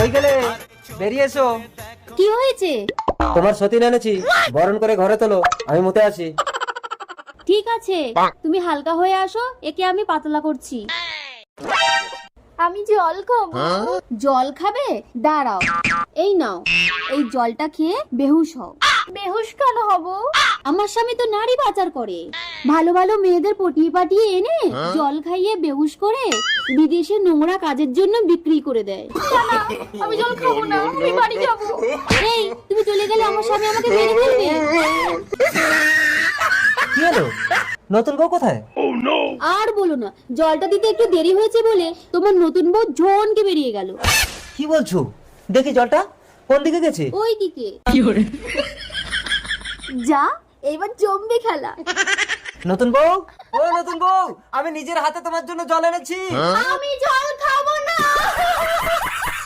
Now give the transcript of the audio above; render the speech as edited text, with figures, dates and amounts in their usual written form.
কই গেলে? বেরিয়ে এসো। কি হয়েছে? তোমার সতীন এনেছি, বরণ করে ঘরে তোলো, আমি মুতে আসি। ঠিক আছে, তুমি হালকা হয়ে আসো, একে আমি পাতলা করছি। আমি জল খাবো। জল খাবে? দাঁড়াও, এই নাও, এই জলটা খেয়ে বেহুশ হও। বেহুশ কেন হব? আমার স্বামী তো নারী পাচার করে, ভালো ভালো মেয়েদের পটিয়ে পাটিয়ে এনে জল খাইয়ে বেহুশ করে বিদেশে নোংরা কাজের জন্য বিক্রি করে দেয়। আমি জল খাবো না, আমি বাড়ি যাব। এই, তুমি চলে গেলে আমার স্বামী আমাকে মেরে ফেলবে। কি হলো? নতুন বউ কোথায়? আর বলো না, জলটা দিতে একটু দেরি হয়েছে বলে তোমার নতুন বউ ঝনকে বেরিয়ে গেল। কি বলছো? দেখি জলটা কোন দিকে গেছে? ওই দিকে। যা, এবার জমবে খেলা। নতুন বউ, ও নতুন বউ, আমি নিজের হাতে তোমার জন্য জল এনেছি। আমি জল খাবো না।